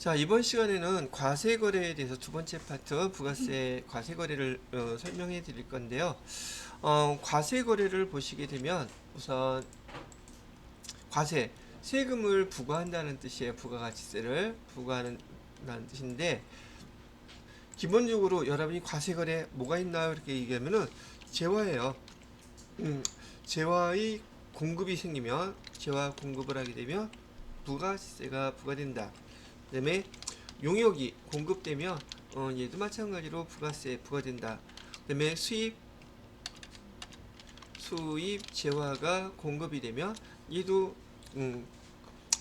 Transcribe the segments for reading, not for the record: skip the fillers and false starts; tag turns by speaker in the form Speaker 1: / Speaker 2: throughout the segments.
Speaker 1: 자, 이번 시간에는 과세거래에 대해서 두 번째 파트 부가세 과세거래를 설명해 드릴 건데요. 과세거래를 보시게 되면 우선 과세, 세금을 부과한다는 뜻이에요. 부가가치세를 부과하는 뜻인데, 기본적으로 여러분이 과세거래 뭐가 있나요? 이렇게 얘기하면은 재화예요. 음, 재화의 공급이 생기면, 재화 공급을 하게 되면 부가세가 부과된다. 그 다음에 용역이 공급되면 얘도 마찬가지로 부가세 부과된다. 그 다음에 수입 재화가 공급이 되면 얘도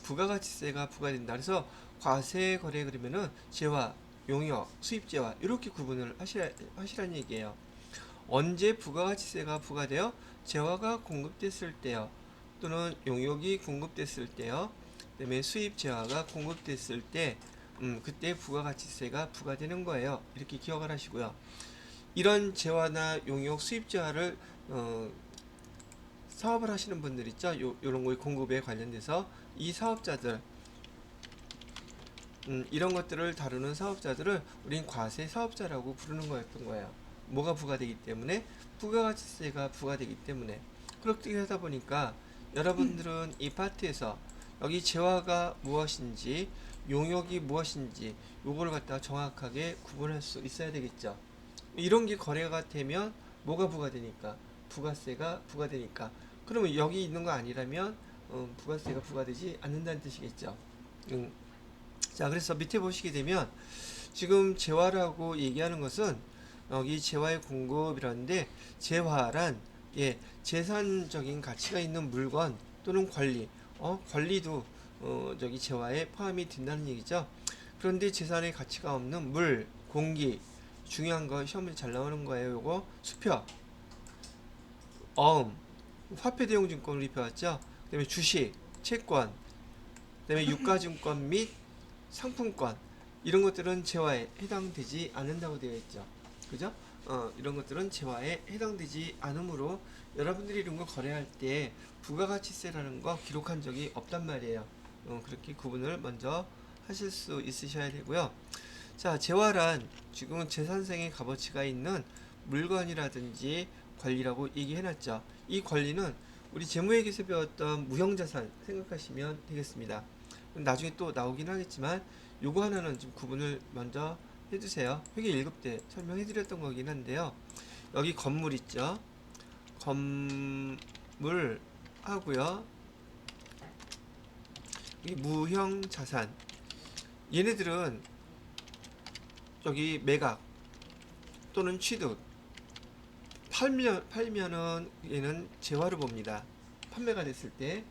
Speaker 1: 부가가치세가 부과된다. 그래서 과세 거래 그러면은 재화, 용역, 수입 재화 이렇게 구분을 하시라는 얘기예요. 언제 부가가치세가 부과되어 재화가 공급됐을 때요, 또는 용역이 공급됐을 때요, 그다음에 수입 재화가 공급됐을 때 그때 부가가치세가 부과되는 거예요. 이렇게 기억을 하시고요. 이런 재화나 용역, 수입 재화를 사업을 하시는 분들 있죠. 요런 거의 공급에 관련돼서 이 사업자들, 이런 것들을 다루는 사업자들을 우린 과세 사업자라고 부르는 거였던 거예요. 뭐가 부과되기 때문에? 부가가치세가 부과되기 때문에. 그렇게 하다 보니까 여러분들은 이 파트에서 여기 재화가 무엇인지, 용역이 무엇인지 요거를 갖다가 정확하게 구분할 수 있어야 되겠죠. 이런 게 거래가 되면 뭐가 부과되니까? 부가세가 부과되니까. 그러면 여기 있는 거 아니라면 부가세가 부과되지 않는다는 뜻이겠죠. 자, 그래서 밑에 보시게 되면 지금 재화라고 얘기하는 것은 여기 재화의 공급이라는데, 재화란 재산적인 가치가 있는 물건 또는 권리, 권리도 저기 재화에 포함이 된다는 얘기죠. 그런데 재산의 가치가 없는 물, 공기, 중요한 거 시험에 잘 나오는 거예요. 요거 수표, 어음, 화폐 대용 증권을 입혀왔죠. 그다음에 주식, 채권, 그다음에 유가증권 및 상품권, 이런 것들은 재화에 해당되지 않는다고 되어 있죠. 그죠? 이런 것들은 재화에 해당되지 않으므로 여러분들이 이런 거 거래할 때 부가가치세라는 거 기록한 적이 없단 말이에요. 그렇게 구분을 먼저 하실 수 있으셔야 되고요. 자, 재화란 지금은 재산상의 값어치가 있는 물건이라든지 권리라고 얘기해놨죠. 이 권리는 우리 재무회계에서 배웠던 무형자산 생각하시면 되겠습니다. 나중에 또 나오긴 하겠지만 요거 하나는 좀 구분을 먼저 해두세요. 회계 1급 때 설명해드렸던 거긴 한데요. 여기 건물 있죠. 건물 하고요. 이 무형자산, 얘네들은 여기 매각 또는 취득, 팔면은 얘는 재화로 봅니다. 판매가 됐을 때.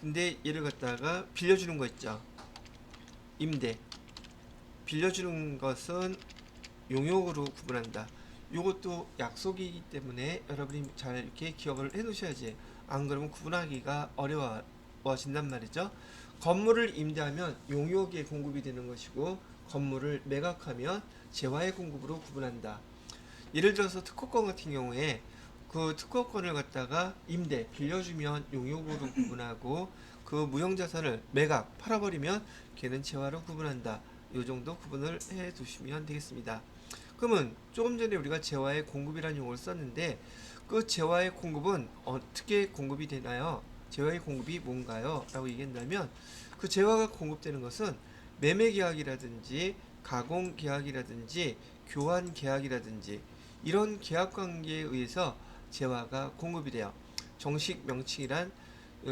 Speaker 1: 근데 얘를 갖다가 빌려주는 거 있죠. 임대. 빌려주는 것은 용역으로 구분한다. 이것도 약속이기 때문에 여러분이 잘 이렇게 기억을 해 놓으셔야지. 안 그러면 구분하기가 어려워진단 말이죠. 건물을 임대하면 용역에 공급이 되는 것이고, 건물을 매각하면 재화의 공급으로 구분한다. 예를 들어서 특허권 같은 경우에 그 특허권을 갖다가 임대, 빌려주면 용역으로 구분하고, 그 무형자산을 매각, 팔아버리면 걔는 재화로 구분한다. 요 정도 구분을 해 두시면 되겠습니다. 그러면 조금 전에 우리가 재화의 공급이라는 용어를 썼는데, 그 재화의 공급은 어떻게 공급이 되나요? 재화의 공급이 뭔가요? 라고 얘기한다면, 그 재화가 공급되는 것은 매매 계약이라든지 가공 계약이라든지 교환 계약이라든지 이런 계약 관계에 의해서 재화가 공급이 돼요. 정식 명칭이란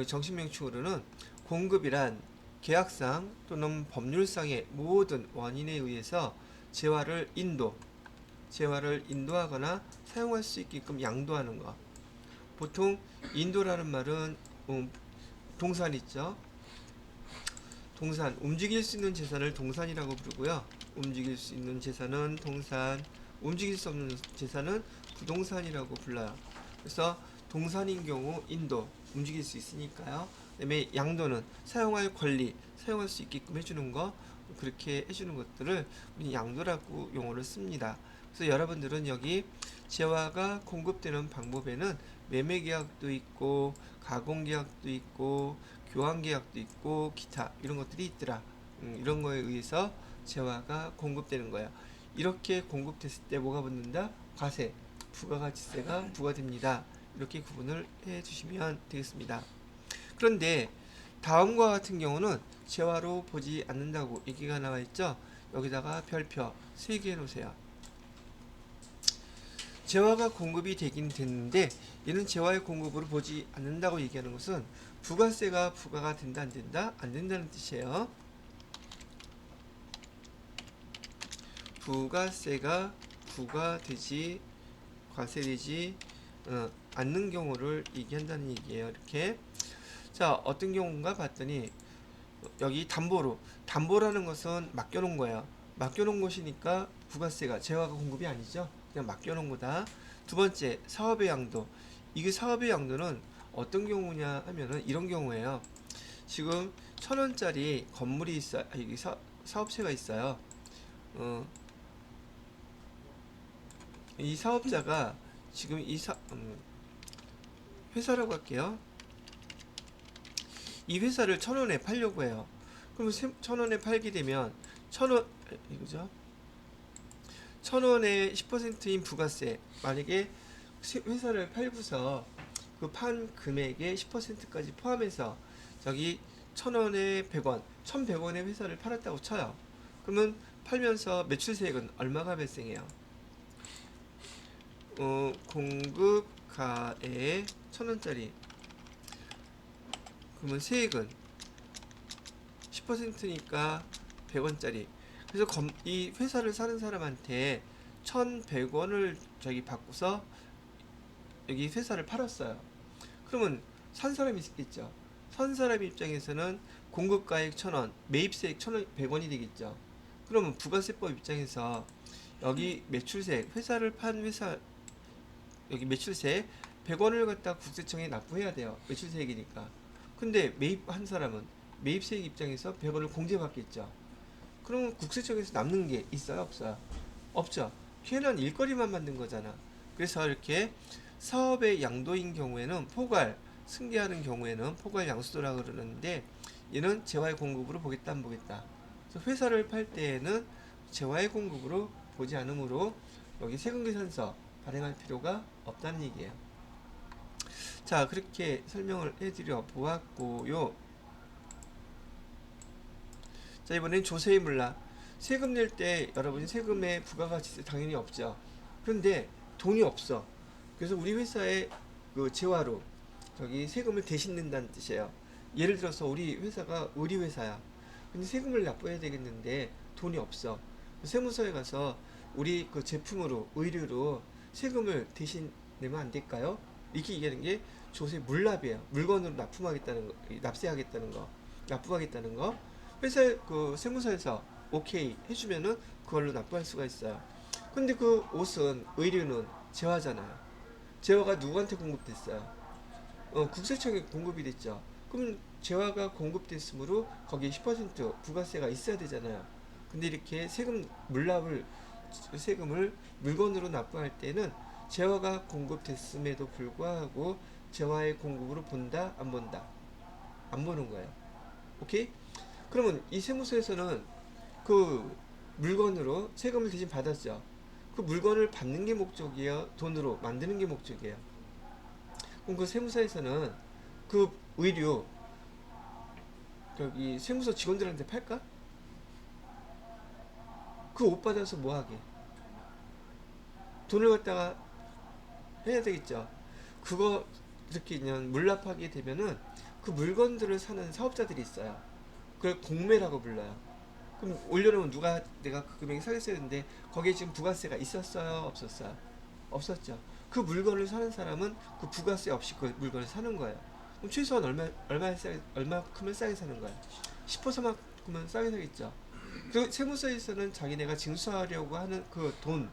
Speaker 1: 정식 명칭으로는 공급이란 계약상 또는 법률상의 모든 원인에 의해서 재화를 인도하거나 사용할 수 있게끔 양도하는 것. 보통 인도라는 말은 동산 있죠. 동산, 움직일 수 있는 재산을 동산이라고 부르고요. 움직일 수 있는 재산은 동산, 움직일 수 없는 재산은 부동산이라고 불러요. 그래서 동산인 경우 인도, 움직일 수 있으니까요. 그다음에 양도는 사용할 권리, 사용할 수 있게끔 해주는 거, 그렇게 해주는 것들을 우리 양도라고 용어를 씁니다. 그래서 여러분들은 여기 재화가 공급되는 방법에는 매매 계약도 있고, 가공 계약도 있고, 교환 계약도 있고, 기타 이런 것들이 있더라. 이런 거에 의해서 재화가 공급되는 거야. 이렇게 공급됐을 때 뭐가 붙는다? 과세, 부가가치세가 부과됩니다. 이렇게 구분을 해 주시면 되겠습니다. 그런데 다음과 같은 경우는 재화로 보지 않는다고 얘기가 나와 있죠. 여기다가 별표 3개 해 놓으세요. 재화가 공급이 되긴 됐는데 얘는 재화의 공급으로 보지 않는다고 얘기하는 것은 부가세가 부과가 된다 안 된다? 안 된다는 뜻이에요. 부가세가 부과되지 과세되지 않는 경우를 얘기한다는 얘기예요. 이렇게. 자, 어떤 경우인가 봤더니 여기 담보라는 것은 맡겨놓은 거예요. 맡겨놓은 것이니까 부가세가 재화가 공급이 아니죠. 그냥 맡겨놓은 거다. 두 번째, 사업의 양도. 이게 사업의 양도는 어떤 경우냐 하면은 이런 경우예요. 지금 1,000원짜리 건물이 있어요. 여기 사업체가 있어요. 이 사업자가 지금 회사라고 할게요. 이 회사를 1,000원에 팔려고 해요. 그러면 1,000원에 팔게 되면 1,000원 이거죠? 1,000원에 10%인 부가세. 만약에 회사를 팔고서 그 판 금액의 10%까지 포함해서 저기 1,000원에 100원, 1,100원에 회사를 팔았다고 쳐요. 그러면 팔면서 매출세액은 얼마가 발생해요? 공급가에 1,000원짜리. 그러면 세액은 10%니까 100원짜리. 그래서 이 회사를 사는 사람한테 1,100원을 저기 받고서 여기 회사를 팔았어요. 그러면 산 사람이 있겠죠. 산 사람 입장에서는 공급가액 1,000원, 매입세액 1,100원이 되겠죠. 그러면 부가세법 입장에서 여기 매출세, 회사를 판 회사 여기 매출세 100원을 갖다 국세청에 납부해야 돼요. 매출세액이니까. 근데 매입한 사람은 매입세액 입장에서 100원을 공제받겠죠. 그럼 국세청에서 남는 게 있어요? 없어요? 없죠. 걔는 일거리만 만든 거잖아. 그래서 이렇게 사업의 양도인 경우에는 승계하는 경우에는 포괄 양수도라 그러는데 얘는 재화의 공급으로 보겠다 안 보겠다. 그래서 회사를 팔 때에는 재화의 공급으로 보지 않으므로 여기 세금계산서 발행할 필요가 없다는 얘기예요. 자, 그렇게 설명을 해드려 보았고요. 자, 이번엔 조세의 물라. 세금 낼 때 여러분이 세금에 부가가치세 당연히 없죠. 그런데 돈이 없어. 그래서 우리 회사에 그 재화로 저기 세금을 대신 낸다는 뜻이에요. 예를 들어서 우리 회사가 의류회사야. 근데 세금을 납부해야 되겠는데 돈이 없어. 세무서에 가서 우리 그 제품으로 의류로 세금을 대신 내면 안 될까요? 이렇게 얘기하는 게 조세 물납이에요. 물건으로 납세하겠다는 거, 납부하겠다는 거. 회사 그 세무서에서 오케이 해주면은 그걸로 납부할 수가 있어요. 근데 그 옷은 의류는 재화잖아요. 재화가 누구한테 공급됐어요? 국세청에 공급이 됐죠. 그럼 재화가 공급됐으므로 거기에 10% 부가세가 있어야 되잖아요. 근데 이렇게 세금을 물건으로 납부할 때는 재화가 공급됐음에도 불구하고 재화의 공급으로 본다, 안 본다? 안 보는 거예요. 오케이? 그러면 이 세무서에서는 그 물건으로 세금을 대신 받았죠. 그 물건을 받는 게 목적이에요? 돈으로 만드는 게 목적이에요? 그럼 그 세무서에서는 그 의류 여기 세무서 직원들한테 팔까? 그 옷 받아서 뭐 하게? 돈을 갖다가 해야 되겠죠. 그거 이렇게 그냥 물납하게 되면은 그 물건들을 사는 사업자들이 있어요. 그걸 공매라고 불러요. 그럼 올려놓으면 내가 그 금액에 사겠어야 되는데 거기에 지금 부가세가 있었어요? 없었어요? 없었죠. 그 물건을 사는 사람은 그 부가세 없이 그 물건을 사는 거예요. 그럼 최소한 얼마큼은 싸게 사는 거예요? 10%만큼은 싸게 사겠죠. 그 세무서에서는 자기네가 징수하려고 하는 그 돈,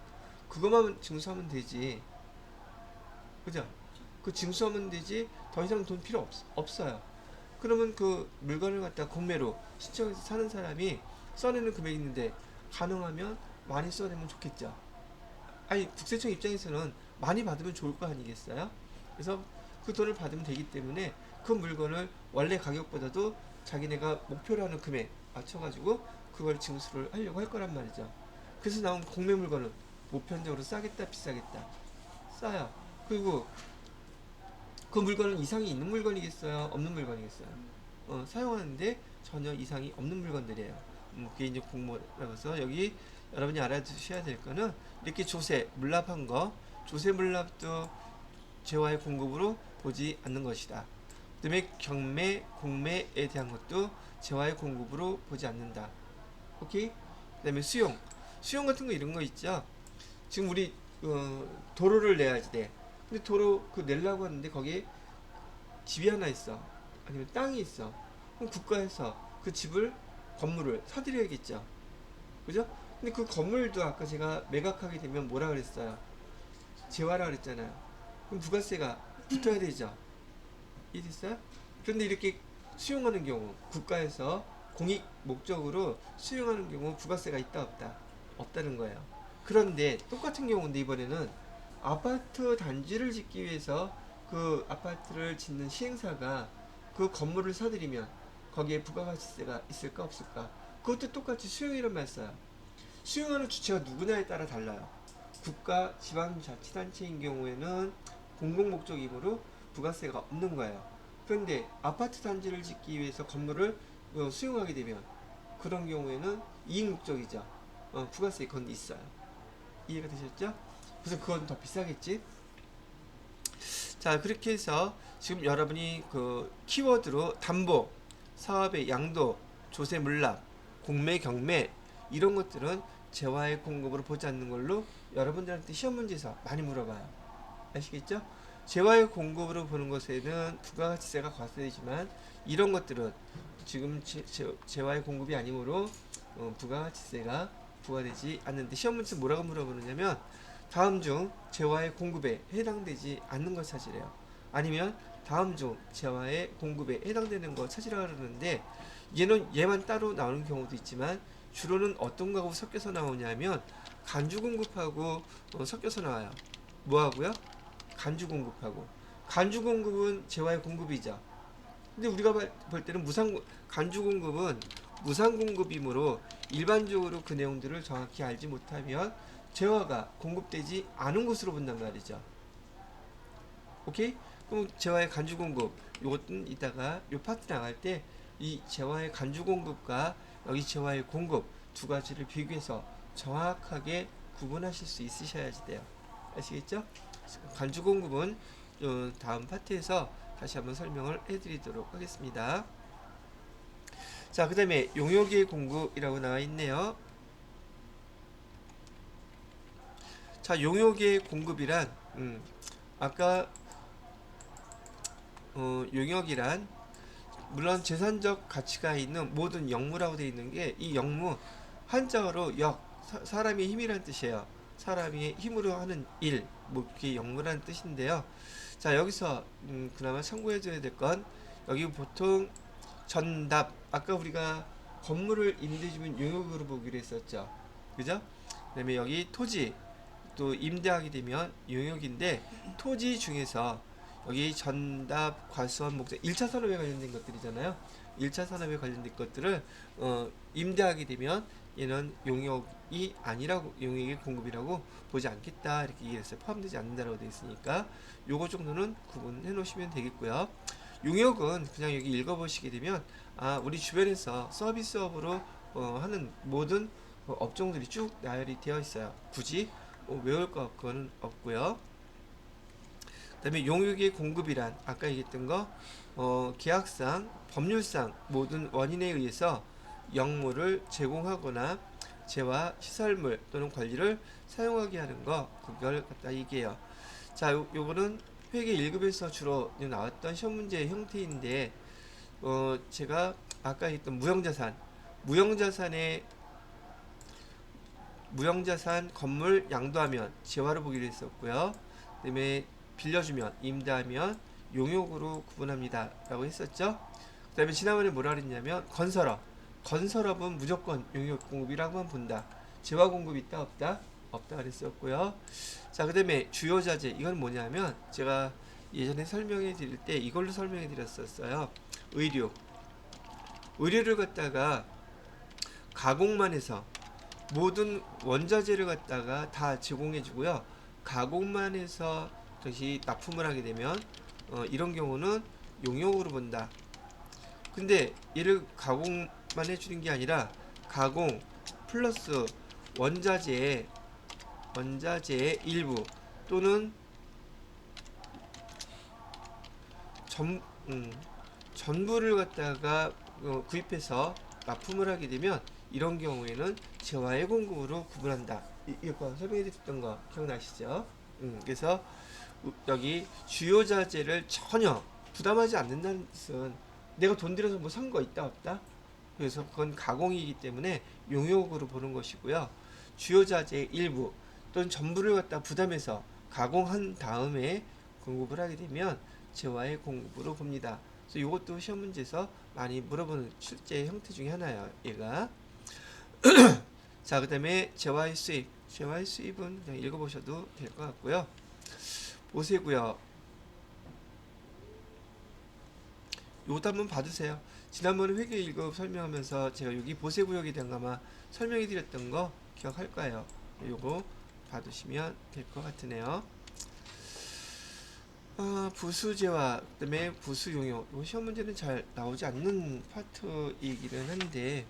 Speaker 1: 그것만 징수하면 되지. 그죠? 그 징수하면 되지 더 이상 돈 필요 없어요. 그러면 그 물건을 갖다 공매로 신청해서 사는 사람이 써내는 금액이 있는데 가능하면 많이 써내면 좋겠죠. 아니 국세청 입장에서는 많이 받으면 좋을 거 아니겠어요? 그래서 그 돈을 받으면 되기 때문에 그 물건을 원래 가격보다도 자기네가 목표로 하는 금액 맞춰가지고 그걸 징수를 하려고 할 거란 말이죠. 그래서 나온 공매 물건은 보편적으로 싸겠다 비싸겠다 싸요. 그리고 그 물건은 이상이 있는 물건이겠어요 없는 물건이겠어요? 사용하는데 전혀 이상이 없는 물건들이에요. 그게 이제 공모라고 해서 여기 여러분이 알아두셔야 될 거는 이렇게 조세 물납한 거 조세 물납도 재화의 공급으로 보지 않는 것이다. 그 다음에 경매 공매에 대한 것도 재화의 공급으로 보지 않는다. 오케이? 그 다음에 수용 같은 거 이런 거 있죠. 지금 우리 도로를 내야지 돼. 근데 도로 그 내려고 하는데 거기에 집이 하나 있어. 아니면 땅이 있어. 그럼 국가에서 그 집을 건물을 사드려야겠죠. 그죠? 근데 그 건물도 아까 제가 매각하게 되면 뭐라 그랬어요? 재화라 그랬잖아요. 그럼 부가세가 붙어야 되죠. 이해됐어요? 그런데 이렇게 수용하는 경우 국가에서 공익 목적으로 수용하는 경우 부가세가 있다 없다? 없다는 거예요. 그런데 똑같은 경우인데 이번에는 아파트 단지를 짓기 위해서 그 아파트를 짓는 시행사가 그 건물을 사들이면 거기에 부가가치세가 있을까 없을까? 그것도 똑같이 수용이란 말 써요. 수용하는 주체가 누구냐에 따라 달라요. 국가, 지방자치단체인 경우에는 공공목적이므로 부가세가 없는 거예요. 그런데 아파트 단지를 짓기 위해서 건물을 수용하게 되면 그런 경우에는 이익목적이죠. 부가세 그건 있어요. 이해가 되셨죠? 그래서 그건 더 비싸겠지? 자, 그렇게 해서 지금 여러분이 그 키워드로 담보, 사업의 양도, 조세 물납, 공매 경매 이런 것들은 재화의 공급으로 보지 않는 걸로 여러분들한테 시험 문제에서 많이 물어봐요. 아시겠죠? 재화의 공급으로 보는 것에는 부가가치세가 과세되지만 이런 것들은 지금 재화의 공급이 아니므로 부가가치세가 부과되지 않는데 시험 문제에서 뭐라고 물어보느냐면 다음 중 재화의 공급에 해당되지 않는 것 찾으래요. 아니면 다음 중 재화의 공급에 해당되는 것 찾으라 그러는데 얘만 따로 나오는 경우도 있지만 주로는 어떤 거하고 섞여서 나오냐면 간주 공급하고 섞여서 나와요. 뭐하고요? 간주 공급하고. 간주 공급은 재화의 공급이죠. 근데 우리가 볼 때는 간주 공급은 무상 공급이므로 일반적으로 그 내용들을 정확히 알지 못하면 재화가 공급되지 않은 것으로 본단 말이죠. 오케이? 그럼 재화의 간주 공급 요것은 이따가 요 파트 나갈 때 이 재화의 간주 공급과 여기 재화의 공급 두 가지를 비교해서 정확하게 구분하실 수 있으셔야지 돼요. 아시겠죠? 간주 공급은 다음 파트에서 다시 한번 설명을 해드리도록 하겠습니다. 자, 그 다음에 용역의 공급이라고 나와 있네요. 자, 용역의 공급이란 아까 용역이란 물론 재산적 가치가 있는 모든 역무라고 되어 있는 게 이 역무 한자어로 사람의 힘이란 뜻이에요. 사람이 힘으로 하는 일, 뭐 그게 역무라는 뜻인데요. 자, 여기서 그나마 참고해줘야 될 건 여기 보통 전답 아까 우리가 건물을 임대주면 용역으로 보기로 했었죠. 그죠? 그 다음에 여기 토지 또 임대하게 되면 용역인데 토지 중에서 여기 전답, 과수원, 목적 1차 산업에 관련된 것들이잖아요. 1차 산업에 관련된 것들을 임대하게 되면 얘는 용역이 아니라고 용역의 공급이라고 보지 않겠다 이렇게 얘기했어요. 포함되지 않는다라고 되어 있으니까 요거 정도는 구분해 놓으시면 되겠고요. 용역은 그냥 여기 읽어보시게 되면 우리 주변에서 서비스업으로 하는 모든 업종들이 쭉 나열이 되어 있어요. 굳이 외울 거는 없고요. 그 다음에 용역의 공급이란 아까 얘기했던 거 계약상, 법률상 모든 원인에 의해서 역무를 제공하거나 재화, 시설물 또는 관리를 사용하게 하는 거 그걸 갖다 얘기해요. 자, 요거는 회계 1급에서 주로 나왔던 시험 문제의 형태인데 제가 아까 했던 무형자산 건물 양도하면 재화로 보기로 했었고요. 그 다음에 빌려주면 임대하면 용역으로 구분합니다 라고 했었죠. 그 다음에 지난번에 뭐라 그랬냐면 건설업은 무조건 용역 공급이라고만 본다. 재화 공급이 있다 없다? 없다 그랬었고요. 자, 그 다음에 주요자재 이건 뭐냐면 제가 예전에 설명해 드릴 때 이걸로 설명해 드렸었어요. 의류를 갖다가 가공만 해서 모든 원자재를 갖다가 다 제공해 주고요. 가공만 해서 다시 납품을 하게 되면 이런 경우는 용역으로 본다. 근데 이를 가공만 해주는 게 아니라 가공 플러스 원자재의 일부 또는 전부를 갖다가 구입해서 납품을 하게 되면 이런 경우에는 재화의 공급으로 구분한다. 이거 설명해 드렸던 거 기억나시죠? 그래서 여기 주요 자재를 전혀 부담하지 않는다는 뜻은 내가 돈 들여서 뭐 산 거 있다 없다? 그래서 그건 가공이기 때문에 용역으로 보는 것이고요. 주요 자재의 일부 또는 전부를 갖다 부담해서 가공한 다음에 공급을 하게 되면 재화의 공급으로 봅니다. 그래서 이것도 시험 문제에서 많이 물어보는 실제 형태 중에 하나예요. 얘가. 자, 그 다음에 재화의 수입. 재화의 수입은 그냥 읽어보셔도 될 것 같고요. 보세고요. 요것도 한번 봐주세요. 지난번에 회계 1급 설명하면서 제가 여기 보세구역에 대한 거 아마 설명해 드렸던 거 기억할 거예요. 요거 봐두시면 될 것 같으네요. 부수재화, 그 다음에 부수용역. 요 시험 문제는 잘 나오지 않는 파트이기는 한데,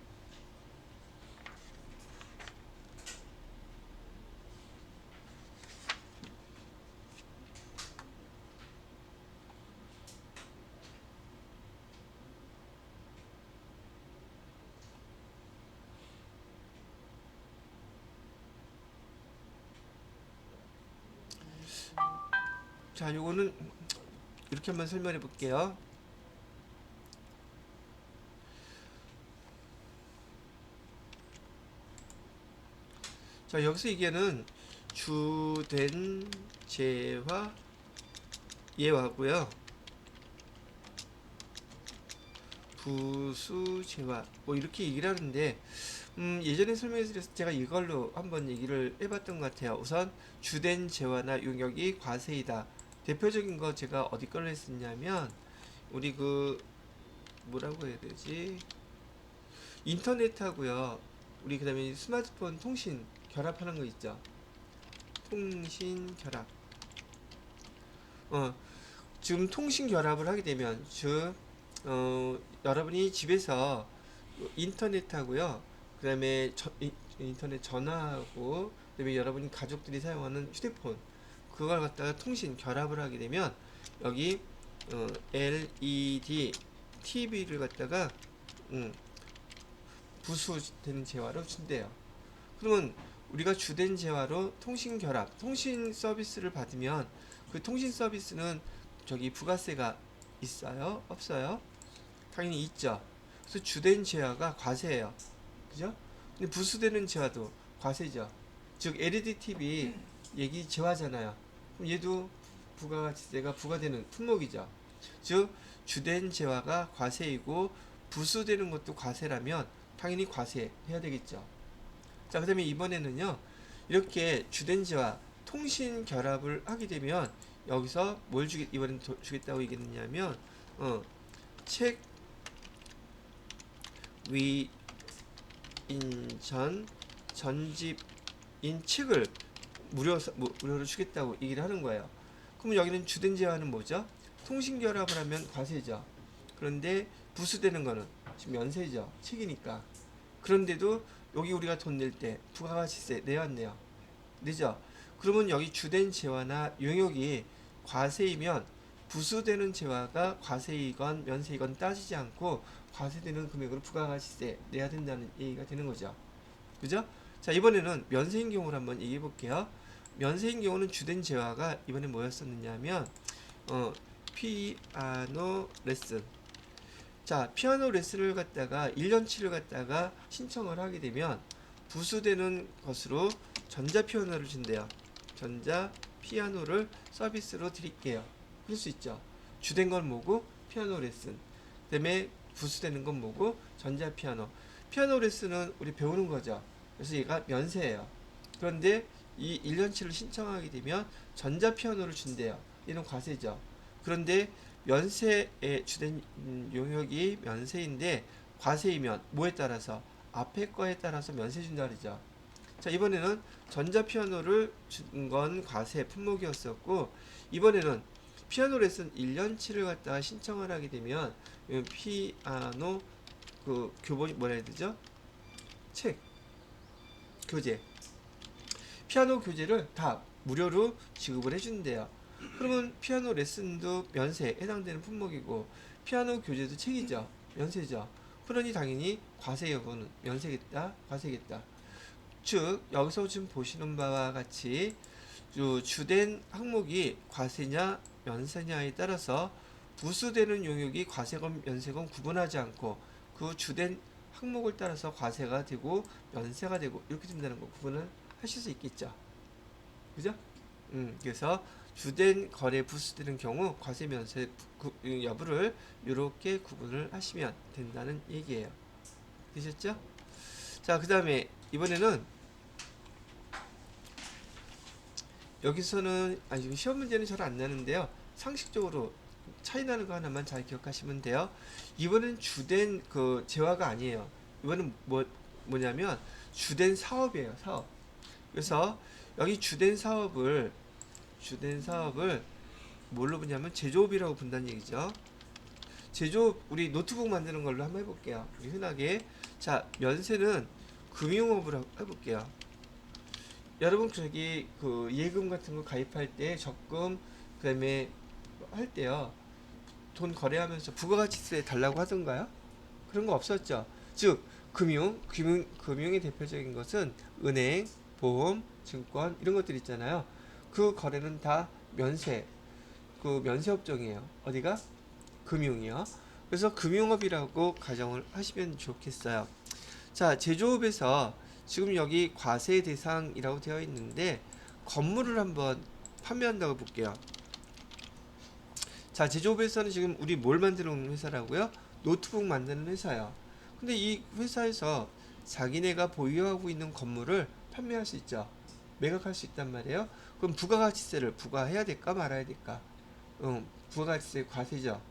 Speaker 1: 자, 요거는 이렇게 한번 설명해 볼게요. 자, 여기서 이게는 주된 재화 예화고요. 부수재화 뭐 이렇게 얘기를 하는데 예전에 설명해 드렸을 때 제가 이걸로 한번 얘기를 해봤던 것 같아요. 우선 주된 재화나 용역이 과세이다. 대표적인 거 제가 어디 걸로 했었냐면 우리 그 뭐라고 해야 되지? 인터넷하고요. 우리 그다음에 스마트폰 통신 결합하는 거 있죠. 통신 결합. 지금 통신 결합을 하게 되면 즉 여러분이 집에서 인터넷하고요. 그다음에 인터넷 전화하고 그다음에 여러분이 가족들이 사용하는 휴대폰 그걸 갖다가 통신 결합을 하게 되면 여기 LED TV를 갖다가 부수되는 재화로 준대요. 그러면 우리가 주된 재화로 통신 결합, 통신 서비스를 받으면 그 통신 서비스는 저기 부가세가 있어요? 없어요? 당연히 있죠. 그래서 주된 재화가 과세예요. 그죠? 근데 부수되는 재화도 과세죠. 즉 LED TV 얘기 재화잖아요. 그럼 얘도 부가가치세가 부과되는 품목이죠. 즉 주된 재화가 과세이고 부수되는 것도 과세라면 당연히 과세해야 되겠죠. 자, 그 다음에 이번에는요. 이렇게 주된 재화 통신 결합을 하게 되면 여기서 뭘 이번엔 주겠다고 얘기했냐면 책 위인전 전집인 책을 무료로 주겠다고 얘기를 하는 거예요. 그럼 여기는 주된 재화는 뭐죠? 통신 결합을 하면 과세죠. 그런데 부수되는 거는 지금 면세죠. 책이니까. 그런데도 여기 우리가 돈 낼 때 부가가치세 내야 안 내요? 내죠. 그러면 여기 주된 재화나 용역이 과세이면 부수되는 재화가 과세이건 면세이건 따지지 않고 과세되는 금액으로 부가가치세 내야 된다는 얘기가 되는 거죠. 그죠? 자, 이번에는 면세인 경우를 한번 얘기해 볼게요. 면세인 경우는 주된 재화가 이번에 뭐였었느냐 하면 피아노 레슨. 자, 피아노 레슨을 갖다가 1년치를 갖다가 신청을 하게 되면 부수되는 것으로 전자 피아노를 준대요. 전자 피아노를 서비스로 드릴게요. 그럴 수 있죠. 주된 건 뭐고? 피아노 레슨. 그다음에 부수되는 건 뭐고? 전자 피아노. 피아노 레슨은 우리 배우는 거죠. 그래서 얘가 면세예요. 그런데 이 1년치를 신청하게 되면 전자 피아노를 준대요. 얘는 과세죠. 그런데 면세의 주된 용역이 면세인데 과세이면 뭐에 따라서 앞에 거에 따라서 면세 준다 그러죠. 자, 이번에는 전자피아노를 준 건 과세 품목이었었고, 이번에는 피아노 레슨 1년치를 갖다가 신청을 하게 되면 이 피아노 그 교본 뭐라 해야 되죠? 책, 교재, 피아노 교재를 다 무료로 지급을 해준대요. 그러면 피아노 레슨도 면세에 해당되는 품목이고, 피아노 교재도 책이죠. 면세죠. 그러니 당연히 과세 여부는 면세겠다, 과세겠다. 즉 여기서 지금 보시는 바와 같이 주된 항목이 과세냐 면세냐에 따라서 부수되는 용역이 과세건 면세건 구분하지 않고 그 주된 항목을 따라서 과세가 되고 면세가 되고 이렇게 된다는 거 구분을 하실 수 있겠죠. 그죠? 그래서 주된 거래 부수되는 경우 과세 면세 여부를 이렇게 구분을 하시면 된다는 얘기예요. 되셨죠? 자, 그 다음에 이번에는 여기서는 지금 시험 문제는 잘 안 나는데요. 상식적으로 차이 나는 거 하나만 잘 기억하시면 돼요. 이번엔 주된 그 재화가 아니에요. 이번엔 뭐냐면 주된 사업이에요. 사업. 그래서 여기 주된 사업을 뭘로 보냐면 제조업이라고 본다는 얘기죠. 제조업 우리 노트북 만드는 걸로 한번 해볼게요. 우리 흔하게 자 면세는 금융업을 해볼게요. 여러분 저기 그 예금 같은 거 가입할 때 적금 그다음에 할 때요 돈 거래하면서 부가가치세 달라고 하던가요? 그런 거 없었죠. 즉 금융의 대표적인 것은 은행, 보험, 증권 이런 것들 있잖아요. 그 거래는 다 면세 그 면세 업종이에요. 어디가? 금융이요. 그래서 금융업이라고 가정을 하시면 좋겠어요. 자, 제조업에서 지금 여기 과세 대상이라고 되어 있는데 건물을 한번 판매한다고 볼게요. 자, 제조업에서는 지금 우리 뭘 만드는 회사라고요? 노트북 만드는 회사요. 근데 이 회사에서 자기네가 보유하고 있는 건물을 판매할 수 있죠. 매각할 수 있단 말이에요. 그럼 부가가치세를 부과해야 될까 말아야 될까? 부가가치세 과세죠.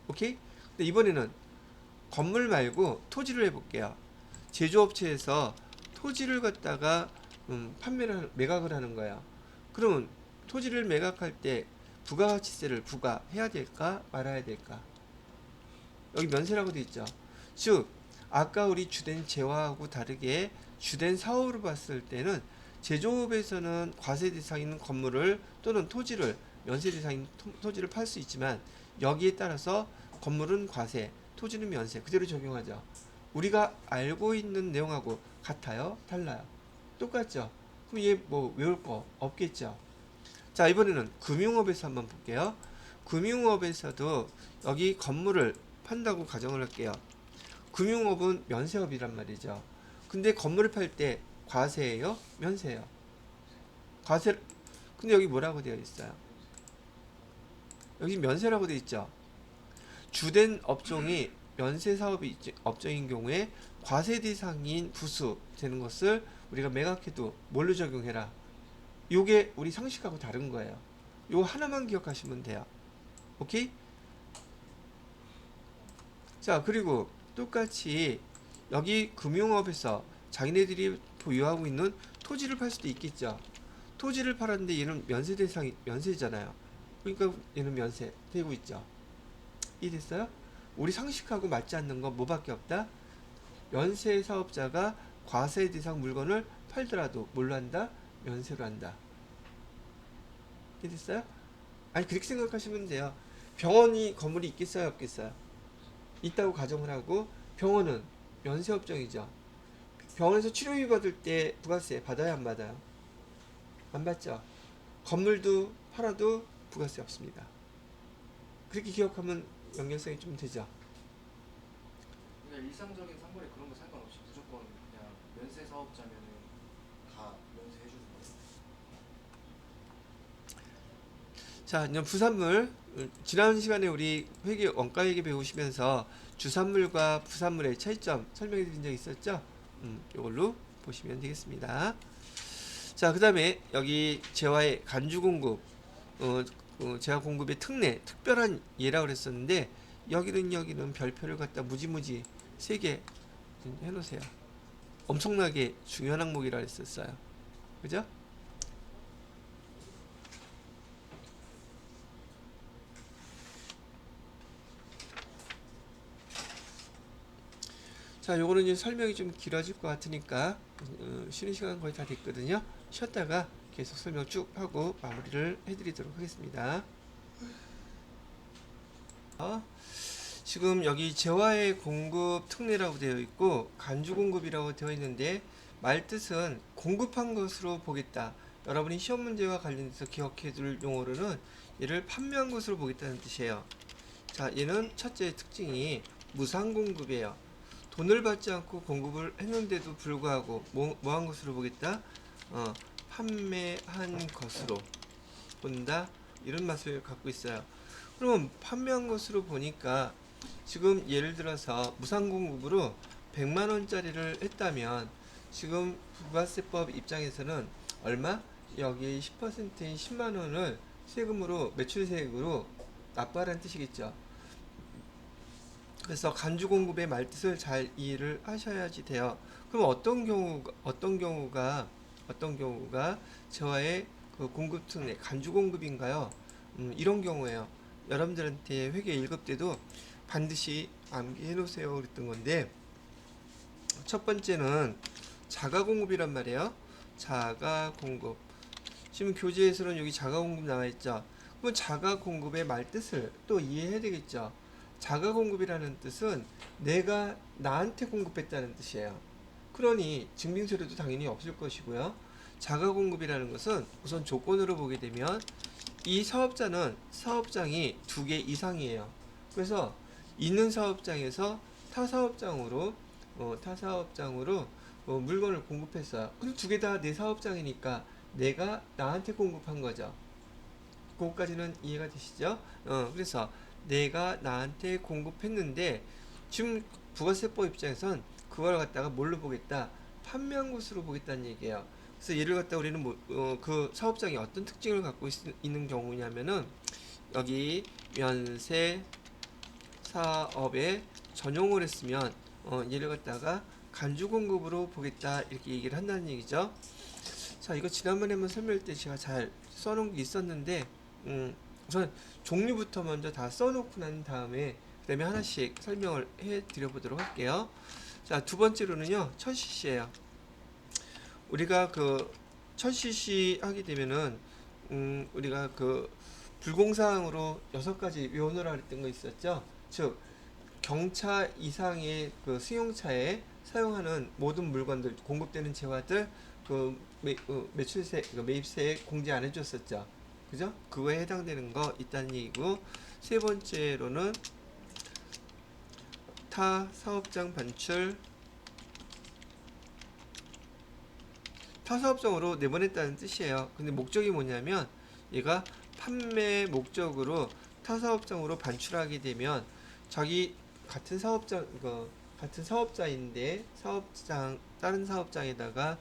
Speaker 1: 오케이? 근데 이번에는 건물 말고 토지를 해볼게요. 제조업체에서 토지를 갖다가 매각을 하는 거야. 그러면 토지를 매각할 때 부가가치세를 부과해야 될까 말아야 될까? 여기 면세라고 돼 있죠. 즉 아까 우리 주된 재화하고 다르게 주된 사업으로 봤을 때는 제조업에서는 과세 대상인 건물을 또는 토지를 면세 대상인 토지를 팔 수 있지만 여기에 따라서 건물은 과세, 토지는 면세 그대로 적용하죠. 우리가 알고 있는 내용하고 같아요? 달라요? 똑같죠? 그럼 얘 뭐 외울 거 없겠죠? 자, 이번에는 금융업에서 한번 볼게요. 금융업에서도 여기 건물을 판다고 가정을 할게요. 금융업은 면세업이란 말이죠. 근데 건물을 팔 때 과세예요? 면세예요? 과세. 근데 여기 뭐라고 되어 있어요? 여기 면세라고 되어 있죠. 주된 업종이 면세 사업이 업종인 경우에 과세 대상인 부수 되는 것을 우리가 매각해도 뭘로 적용해라? 요게 우리 상식하고 다른 거예요. 요 하나만 기억하시면 돼요. 오케이? 자, 그리고 똑같이 여기 금융업에서 자기네들이 보유하고 있는 토지를 팔 수도 있겠죠. 토지를 팔았는데 얘는 면세 대상이 면세잖아요. 그러니까 얘는 면세 되고 있죠. 이해됐어요? 우리 상식하고 맞지 않는 건 뭐밖에 없다? 면세 사업자가 과세 대상 물건을 팔더라도 뭘로 한다? 면세로 한다. 이해됐어요? 아니 그렇게 생각하시면 돼요. 병원이 건물이 있겠어요 없겠어요? 있다고 가정을 하고 병원은 면세 업종이죠. 병원에서 치료비 받을 때 부가세 받아요 안 받아요? 안 받죠. 건물도 팔아도 부가세 없습니다. 그렇게 기억하면 연결성이 좀 되죠.
Speaker 2: 그러니까 일상적인 상권에 그런 거 상관없이 무조건 그냥 면세 사업자면은 다 면세해 주는 거예요.
Speaker 1: 자, 이제 부산물. 지난 시간에 우리 회계 원가 회계 배우시면서 주산물과 부산물의 차이점 설명해 드린 적 있었죠? 이걸로 보시면 되겠습니다. 자, 그 다음에 여기 재화의 간주 공급, 재화 공급의 특례, 특별한 예라고 그랬었는데 여기는 별표를 갖다 무지무지 3개 해놓으세요. 엄청나게 중요한 항목이라 했었어요. 그죠? 자, 요거는 이제 설명이 좀 길어질 것 같으니까 쉬는 시간 거의 다 됐거든요. 쉬었다가 계속 설명 쭉 하고 마무리를 해드리도록 하겠습니다. 지금 여기 재화의 공급 특례라고 되어 있고 간주 공급이라고 되어 있는데 말뜻은 공급한 것으로 보겠다. 여러분이 시험 문제와 관련해서 기억해 둘 용어로는 얘를 판매한 것으로 보겠다는 뜻이에요. 자, 얘는 첫째 특징이 무상 공급이에요. 돈을 받지 않고 공급을 했는데도 불구하고 뭐한 것으로 보겠다? 판매한 것으로 본다. 이런 맛을 갖고 있어요. 그럼 판매한 것으로 보니까 지금 예를 들어서 무상공급으로 100만원짜리를 했다면 지금 부가세법 입장에서는 얼마? 여기 10%인 10만원을 세금으로 매출세액으로 납부하라는 뜻이겠죠. 그래서 간주공급의 말뜻을 잘 이해를 하셔야지 돼요. 그럼 어떤 경우가 재화의 그 공급 특례 간주공급인가요? 이런 경우에요. 여러분들한테 회계 1급 때도 반드시 암기해 놓으세요 그랬던 건데, 첫 번째는 자가공급이란 말이에요. 자가공급. 지금 교재에서는 여기 자가공급 나와있죠. 그럼 자가공급의 말뜻을 또 이해해야 되겠죠. 자가공급이라는 뜻은 내가 나한테 공급했다는 뜻이에요. 그러니 증빙서류도 당연히 없을 것이고요. 자가공급이라는 것은 우선 조건으로 보게 되면 이 사업자는 사업장이 2개 이상이에요. 그래서 있는 사업장에서 타사업장으로 물건을 공급했어요. 그럼 2개 다 내 사업장이니까 내가 나한테 공급한 거죠. 그것까지는 이해가 되시죠? 그래서 내가 나한테 공급했는데 지금 부가세법 입장에선 그걸 갖다가 뭘로 보겠다? 판매한 것으로 보겠다는 얘기예요. 그래서 얘를 갖다 우리는 그 사업장이 어떤 특징을 갖고 있는 경우냐면은 여기 면세 사업에 전용을 했으면 얘를 갖다가 간주 공급으로 보겠다 이렇게 얘기를 한다는 얘기죠. 자, 이거 지난번에 한번 설명할 때 제가 잘 써놓은 게 있었는데 우선 종류부터 먼저 다 써놓고 난 다음에 그 다음에 하나씩 설명을 해 드려보도록 할게요. 자, 두 번째로는요 1000cc예요. 우리가 그 1000cc 하게 되면은 우리가 그 불공사항으로 6가지 외우느라 그랬던 거 있었죠. 즉 경차 이상의 그 승용차에 사용하는 모든 물건들 공급되는 재화들 그 매출세 매입세에 공제 안 해줬었죠. 그죠? 그거에 해당되는 거 있다는 얘기고, 세 번째로는 타 사업장 반출, 타 사업장으로 내보냈다는 뜻이에요. 근데 목적이 뭐냐면 얘가 판매 목적으로 타 사업장으로 반출하게 되면 자기 같은 사업자인데 다른 사업장에다가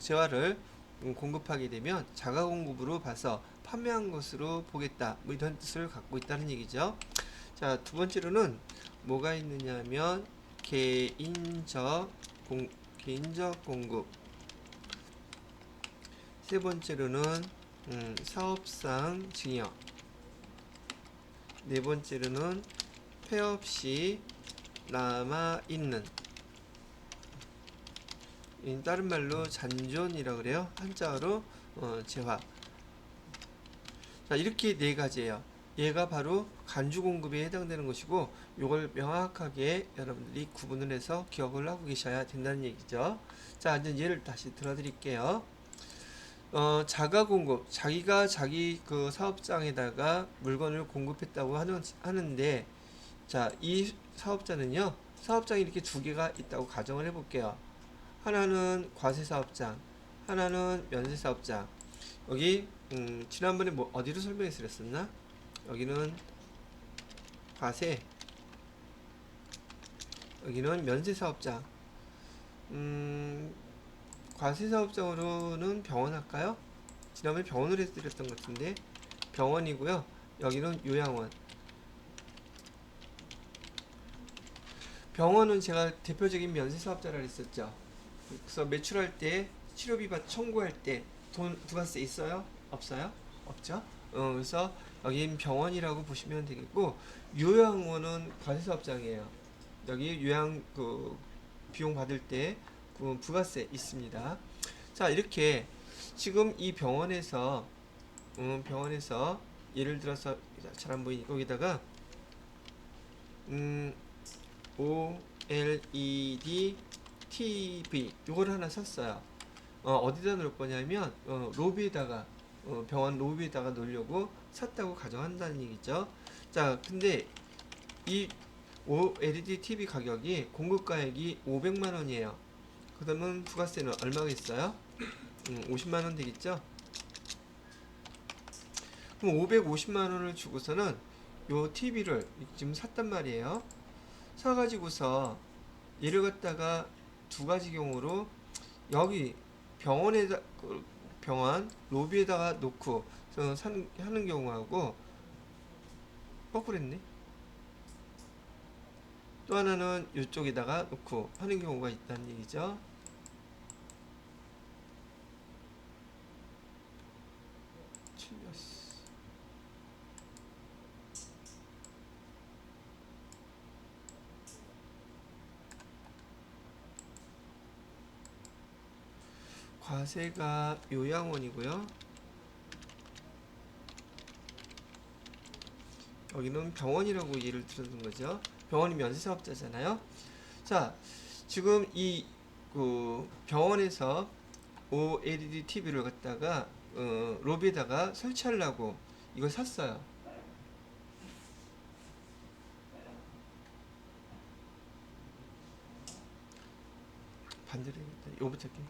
Speaker 1: 재화를 공급하게 되면 자가공급으로 봐서 판매한 것으로 보겠다. 뭐 이런 뜻을 갖고 있다는 얘기죠. 자, 두 번째로는 뭐가 있느냐면 개인적 공급. 세 번째로는 사업상 증여. 네 번째로는 폐업시 남아있는, 다른 말로 잔존이라고 그래요. 한자어로 재화. 자, 이렇게 네 가지예요. 얘가 바로 간주 공급에 해당되는 것이고, 이걸 명확하게 여러분들이 구분을 해서 기억을 하고 계셔야 된다는 얘기죠. 자, 이제 예를 다시 들어드릴게요. 자가 공급, 자기가 자기 그 사업장에다가 물건을 공급했다고 하는데, 자, 이 사업자는요, 사업장이 이렇게 2개가 있다고 가정을 해볼게요. 하나는 과세 사업장, 하나는 면세 사업장. 여기 지난번에 뭐 어디로 설명해 드렸었나? 여기는 과세, 여기는 면세 사업장. 과세 사업장으로는 병원 할까요? 지난번에 병원으로 해드렸던 것 같은데 병원이고요. 여기는 요양원. 병원은 제가 대표적인 면세 사업자라 했었죠. 그래서 매출할 때 치료비 청구할 때 돈 부가세 있어요? 없어요? 없죠? 그래서 여긴 병원이라고 보시면 되겠고 요양원은 과세사업장이에요. 여기 요양 그 비용 받을 때 그 부가세 있습니다. 자 이렇게 지금 이 병원에서 예를 들어서 잘 안 보이니까 여기다가 OLED TV 이걸 하나 샀어요. 어디다 놓을 거냐면 로비에다가 병원 로비에다가 놓으려고 샀다고 가정한다는 얘기죠. 자, 근데 이 OLED TV 가격이 공급가액이 500만 원이에요. 그러면 부가세는 얼마겠어요? 50만 원 되겠죠? 그럼 550만 원을 주고서는 요 TV를 지금 샀단 말이에요. 사가지고서 얘를 갖다가 두 가지 경우로 여기 병원 로비에다가 놓고 하는 경우하고 거꾸로 했네. 또 하나는 이쪽에다가 놓고 하는 경우가 있다는 얘기죠. 과세가 요양원이고요. 여기는 병원이라고 예를 들은 거죠. 병원이 면세사업자잖아요. 자, 지금 이 그 병원에서 OLED TV를 갖다가 로비에다가 설치하려고 이걸 샀어요. 반대로 해야겠다. 이거부터 할게요.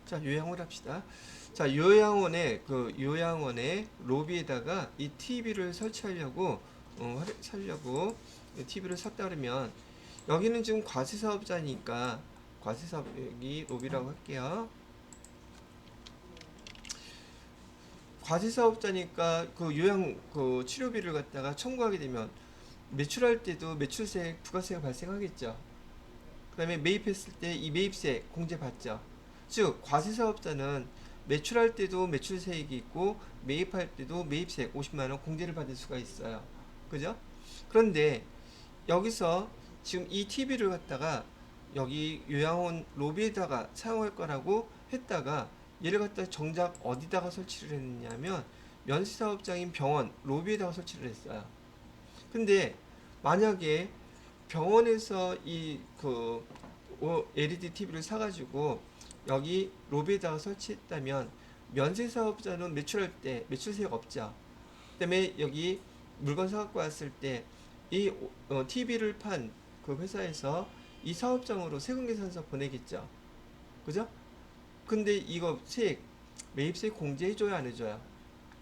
Speaker 1: 자, 요양원 합시다. 자, 요양원의 로비에다가 이 TV를 설치하려고 살려고 TV를 샀다 그러면 여기는 지금 과세사업자니까 과세사업이 로비라고 할게요. 과세사업자니까 그 요양 그 치료비를 갖다가 청구하게 되면 매출할 때도 매출세 부가세가 발생하겠죠. 그다음에 매입했을 때 이 매입세 공제 받죠. 즉 과세사업자는 매출할 때도 매출세액이 있고 매입할 때도 매입세 50만 원 공제를 받을 수가 있어요. 그죠? 그런데 여기서 지금 이 TV를 갖다가 여기 요양원 로비에다가 사용할 거라고 했다가 얘를 갖다 정작 어디다가 설치를 했냐면 면세사업장인 병원 로비에다가 설치를 했어요. 근데 만약에 병원에서 이 그 LED TV를 사가지고 여기 로비에다가 설치했다면 면세사업자는 매출할 때 매출세가 없죠. 그다음에 여기 물건 사갖고 왔을 때 이 TV를 판 그 회사에서 이 사업장으로 세금계산서 보내겠죠. 그죠? 근데 이거 매입세 공제해줘야 안 해줘요?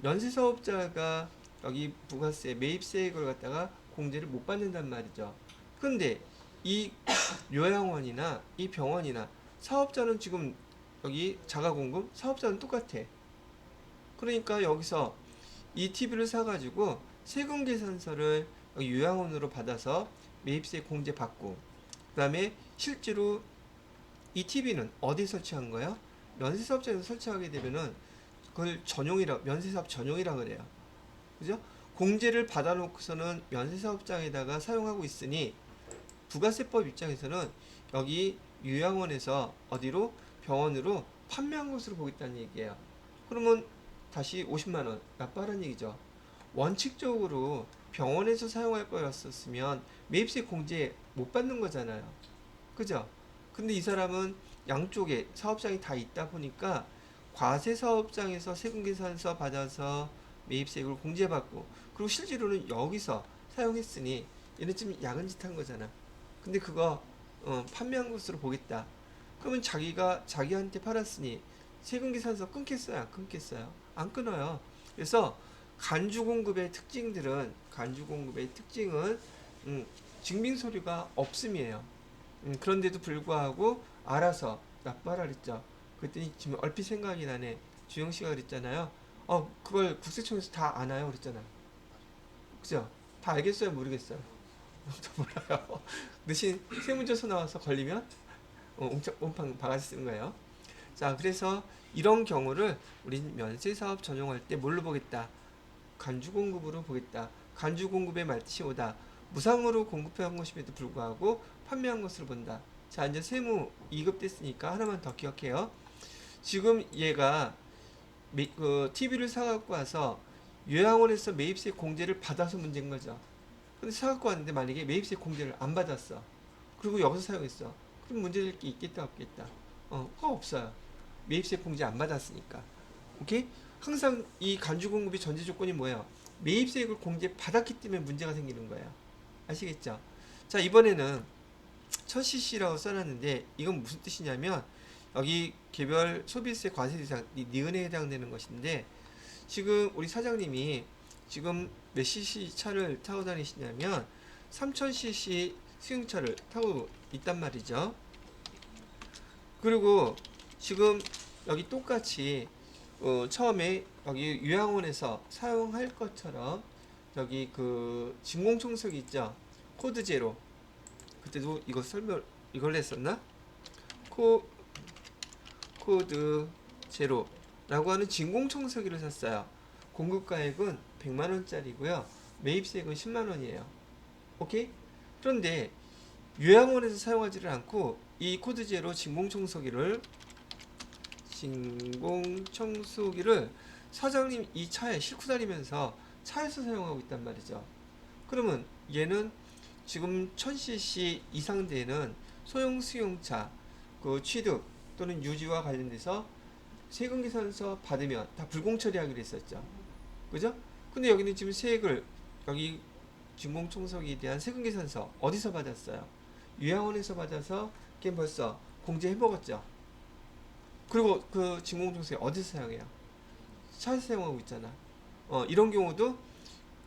Speaker 1: 면세사업자가 여기 부가세 매입세액을 갖다가 공제를 못 받는단 말이죠. 근데 이 요양원이나 이 병원이나 사업자는 지금 여기 자가공급 사업자는 똑같아. 그러니까 여기서 이 TV를 사가지고 세금계산서를 여기 요양원으로 받아서 매입세 공제 받고 그 다음에 실제로 이 TV는 어디 설치한 거야? 면세사업자에서 설치하게 되면은 그걸 면세사업 전용이라 그래요. 그죠? 공제를 받아놓고서는 면세사업장에다가 사용하고 있으니 부가세법 입장에서는 여기 요양원에서 어디로 병원으로 판매한 것으로 보겠다는 얘기예요. 그러면 다시 50만 원 납부하라는 얘기죠. 원칙적으로 병원에서 사용할 거였었으면 매입세 공제 못 받는 거잖아요. 그죠? 근데 이 사람은 양쪽에 사업장이 다 있다 보니까 과세사업장에서 세금계산서 받아서 매입세액을 공제받고 그리고 실제로는 여기서 사용했으니 얘는 좀 야근 짓 한 거잖아. 근데 그거 판매한 것으로 보겠다. 그러면 자기한테 팔았으니 세금계산서 끊겠어요? 안 끊겠어요? 안 끊어요. 그래서 간주공급의 특징은 증빙서류가 없음이에요. 그런데도 불구하고 알아서 납부하라 그랬죠. 그랬더니 지금 얼핏 생각이 나네. 주영씨가 그랬잖아요. 그걸 국세청에서 다 아나요? 그랬잖아. 그죠? 다 알겠어요? 모르겠어요? 저 몰라요. 대신 세무조서 나와서 걸리면 온팡 바가지 쓰는 거예요. 자, 그래서 이런 경우를 우린 면세사업 전용할 때 뭘로 보겠다? 간주공급으로 보겠다. 간주공급의 말뜻이 오다. 무상으로 공급한 것임에도 불구하고 판매한 것으로 본다. 자, 이제 세무 2급 됐으니까 하나만 더 기억해요. 지금 얘가 TV를 사갖고 와서 요양원에서 매입세 공제를 받아서 문제인 거죠. 근데 사갖고 왔는데 만약에 매입세 공제를 안 받았어. 그리고 여기서 사용했어. 그럼 문제될 게 있겠다 없겠다? 그거 없어요. 매입세 공제 안 받았으니까. 오케이? 항상 이 간주공급의 전제 조건이 뭐예요? 매입세액을 공제 받았기 때문에 문제가 생기는 거예요. 아시겠죠? 자, 이번에는 1000cc라고 써놨는데 이건 무슨 뜻이냐면 여기 개별 소비세 과세 대상 니은에 해당되는 것인데 지금 우리 사장님이 지금 몇 cc 차를 타고 다니시냐면 3000cc 승용차를 타고 있단 말이죠. 그리고 지금 여기 똑같이 처음에 여기 요양원에서 사용할 것처럼 여기 그 진공청소기 있죠. 코드 제로. 그때도 이거 이걸 했었나? 코드 제로라고 하는 진공청소기를 샀어요. 공급가액은 100만원짜리고요. 매입세액은 10만원이에요. 오케이? 그런데 요양원에서 사용하지를 않고 이 코드 제로 진공청소기를 사장님 이 차에 싣고 다니면서 차에서 사용하고 있단 말이죠. 그러면 얘는 지금 1000cc 이상 되는 소형 승용차 그 취득 또는 유지와 관련돼서 세금계산서 받으면 다 불공처리하기로 했었죠. 그죠? 근데 여기는 지금 세액을 여기 진공청소기에 대한 세금계산서 어디서 받았어요? 요양원에서 받아서 걔 벌써 공제해 먹었죠. 그리고 그 진공청소기 어디서 사용해요? 차에서 사용하고 있잖아. 이런 경우도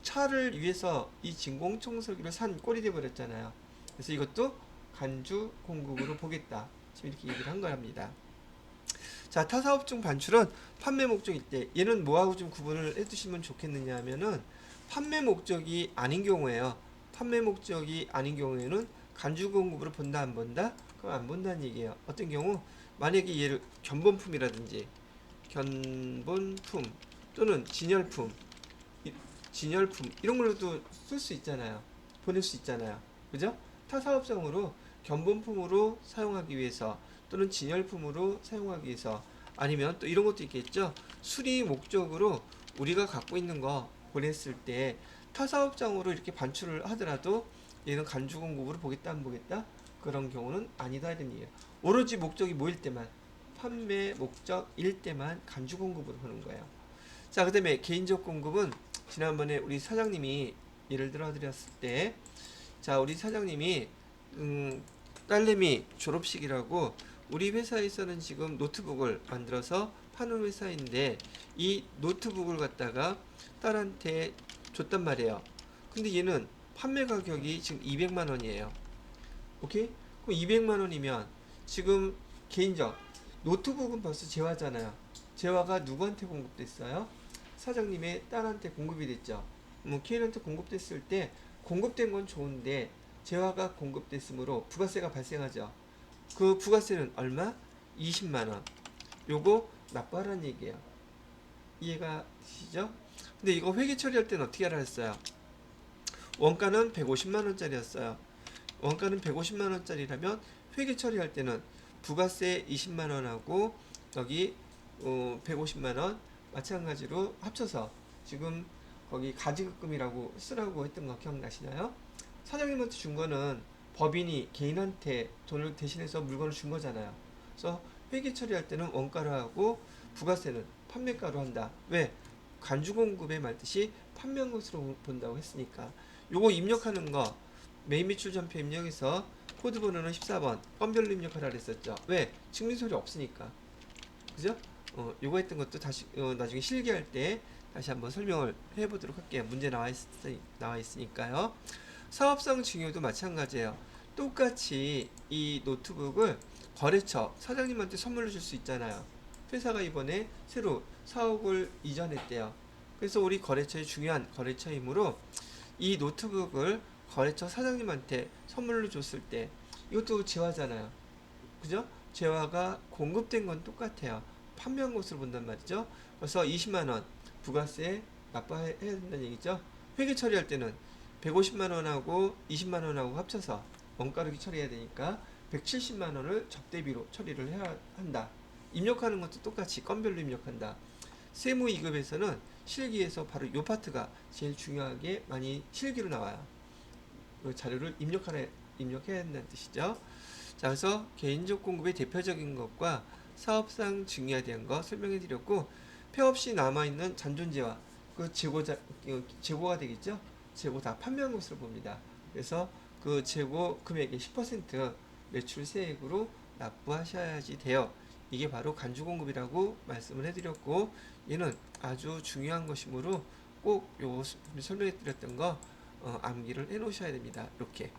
Speaker 1: 차를 위해서 이 진공청소기를 산 꼴이 돼버렸잖아요. 그래서 이것도 간주 공급으로 보겠다. 지금 이렇게 얘기를 한 거랍니다. 자, 타사업종 반출은 판매 목적일 때 얘는 뭐하고 좀 구분을 해두시면 좋겠느냐 하면은 판매 목적이 아닌 경우에요. 판매 목적이 아닌 경우에는 간주 공급으로 본다 안 본다? 그럼 안 본다는 얘기예요. 어떤 경우 만약에 얘를 견본품이라든지 견본품 또는 진열품 이런 걸로도 쓸 수 있잖아요. 보낼 수 있잖아요. 그죠? 타사업성으로 견본품으로 사용하기 위해서 또는 진열품으로 사용하기 위해서 아니면 또 이런 것도 있겠죠. 수리 목적으로 우리가 갖고 있는 거 보냈을 때 타사업장으로 이렇게 반출을 하더라도 얘는 간주공급으로 보겠다 안 보겠다? 그런 경우는 아니다 이런 얘기예요. 오로지 목적이 뭐일 때만 판매 목적일 때만 간주공급으로 보는 거예요. 자, 그 다음에 개인적 공급은 지난번에 우리 사장님이 예를 들어 드렸을 때 자, 우리 사장님이 딸내미 졸업식이라고 우리 회사에서는 지금 노트북을 만들어서 파는 회사인데 이 노트북을 갖다가 딸한테 줬단 말이에요. 근데 얘는 판매 가격이 지금 200만원이에요. 오케이? 그럼 200만원이면 지금 개인적 노트북은 벌써 재화잖아요. 재화가 누구한테 공급됐어요? 사장님의 딸한테 공급이 됐죠. 케인한테 공급됐을 때 공급된 건 좋은데 재화가 공급됐으므로 부가세가 발생하죠. 그 부가세는 얼마? 20만원. 요거 납부하라는 얘기예요. 이해가 되시죠? 근데 이거 회계 처리할 때는 어떻게 하라 했어요? 원가는 150만원짜리였어요. 원가는 150만원짜리라면 회계 처리할 때는 부가세 20만원하고 여기 150만원 마찬가지로 합쳐서 지금 거기 가지급금이라고 쓰라고 했던 거 기억나시나요? 사장님한테 준 거는 법인이 개인한테 돈을 대신해서 물건을 준 거잖아요. 그래서 회계 처리할 때는 원가로 하고 부가세는 판매가로 한다. 왜? 간주공급의 말뜻이 판매한 것으로 본다고 했으니까. 요거 입력하는 거 매입 매출 전표 입력해서 코드 번호는 14번 건별로 입력하라 그랬었죠. 왜? 증빙서류 없으니까. 그죠? 요거 했던 것도 다시 나중에 실기할 때 다시 한번 설명을 해보도록 할게요. 문제 나와 있으니까요. 사업성 증여도 마찬가지예요. 똑같이 이 노트북을 거래처 사장님한테 선물로 줄 수 있잖아요. 회사가 이번에 새로 사옥을 이전했대요. 그래서 우리 거래처의 중요한 거래처이므로 이 노트북을 거래처 사장님한테 선물로 줬을 때 이것도 재화잖아요. 그죠? 재화가 공급된 건 똑같아요. 판매한 것으로 본단 말이죠. 그래서 20만 원 부가세 납부해야 된다는 얘기죠. 회계 처리할 때는 150만 원하고 20만 원하고 합쳐서 원가로기 처리해야 되니까 170만 원을 적대비로 처리를 해야 한다. 입력하는 것도 똑같이 건별로 입력한다. 세무 2급에서는 실기에서 바로 이 파트가 제일 중요하게 많이 실기로 나와요. 그 자료를 입력해야 한다는 뜻이죠. 자, 그래서 개인적 공급의 대표적인 것과 사업상 증여에 대한 거 설명해 드렸고, 폐업시 남아있는 잔존재화, 그 재고가 되겠죠? 재고 다 판매한 것으로 봅니다. 그래서 그 재고 금액의 10% 매출세액으로 납부하셔야지 돼요. 이게 바로 간주공급이라고 말씀을 해드렸고, 얘는 아주 중요한 것이므로 꼭 요 설명해 드렸던 거 암기를 해 놓으셔야 됩니다. 이렇게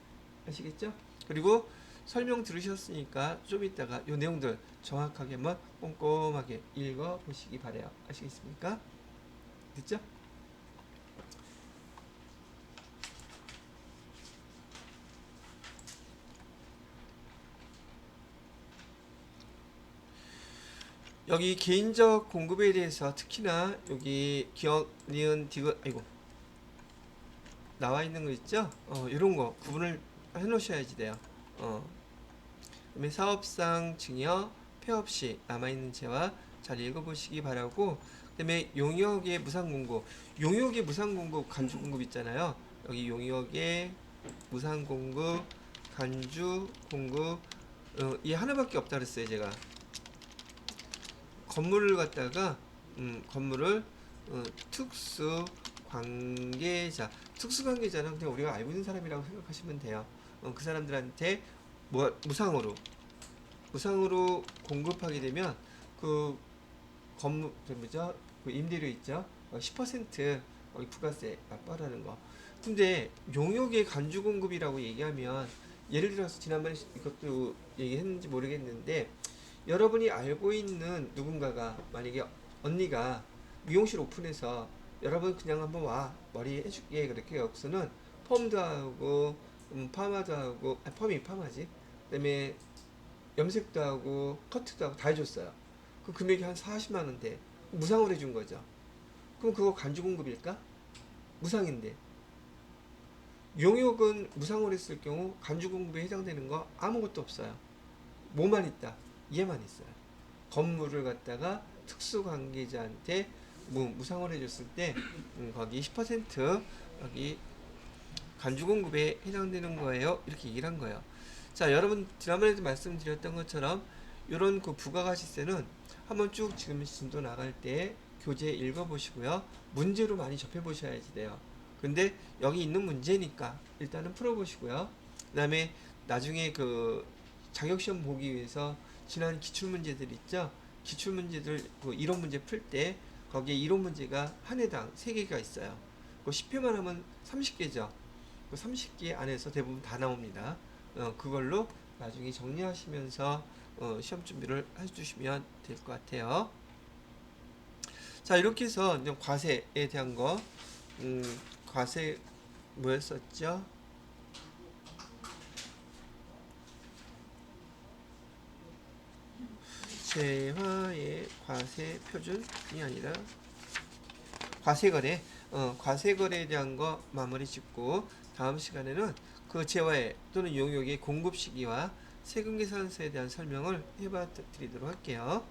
Speaker 1: 아시겠죠? 그리고 설명 들으셨으니까 좀 이따가 요 내용들 정확하게 한번 꼼꼼하게 읽어 보시기 바래요. 아시겠습니까? 됐죠? 여기 개인적 공급에 대해서 특히나 여기 기억, 니은, 디귿, 아이고 나와 있는 거 있죠? 이런 거 구분을 해 놓으셔야지 돼요. 그다음에 사업상 증여, 폐업 시 남아있는 재화 잘 읽어보시기 바라고, 그다음에 용역의 무상공급, 용역의 무상공급, 간주공급 있잖아요. 여기 용역의 무상공급, 간주공급, 이 하나밖에 없다 그랬어요. 제가 건물을 갖다가 건물을 특수 관계자, 특수 관계자는 그냥 우리가 알고 있는 사람이라고 생각하시면 돼요. 그 사람들한테 무상으로 공급하게 되면 그 건물 뭐죠? 그 임대료 있죠? 10% 거기 부가세 납부하라는 거. 근데 용역의 간주 공급이라고 얘기하면 예를 들어서 지난번에 이것도 얘기했는지 모르겠는데, 여러분이 알고 있는 누군가가 만약에 언니가 미용실 오픈해서 여러분 그냥 한번 와 머리 해줄게 그렇게 여기서는 펌도 하고 파마도 하고 펌이 파마지, 그다음에 염색도 하고 커트도 하고 다 해줬어요. 그 금액이 한 40만 원대 무상으로 해준 거죠. 그럼 그거 간주 공급일까? 무상인데. 용역은 무상으로 했을 경우 간주 공급에 해당되는 거 아무것도 없어요. 뭐만 있다? 얘만 있어요. 건물을 갖다가 특수 관계자한테 무상으로 해줬을 때 거기 10% 여기 간주 공급에 해당되는 거예요. 이렇게 얘기를 한 거예요. 자, 여러분 지난번에도 말씀드렸던 것처럼 이런 그 부가가시세는 한번 쭉 지금 진도 나갈 때 교재 읽어보시고요. 문제로 많이 접해보셔야지 돼요. 근데 여기 있는 문제니까 일단은 풀어보시고요. 그 다음에 나중에 그 자격시험 보기 위해서 지난 기출문제들 있죠? 기출문제들 그 이론 문제 풀 때 거기에 이론 문제가 한 해당 3개가 있어요. 그 10회만 하면 30개죠. 그 30개 안에서 대부분 다 나옵니다. 그걸로 나중에 정리하시면서 시험 준비를 해주시면 될 것 같아요. 자, 이렇게 해서 이제 과세에 대한 거, 과세 뭐였었죠? 재화의 과세 표준이 아니라 과세거래, 과세거래에 대한 거 마무리 짓고, 다음 시간에는 그 재화의 또는 용역의 공급 시기와 세금 계산서에 대한 설명을 해봐 드리도록 할게요.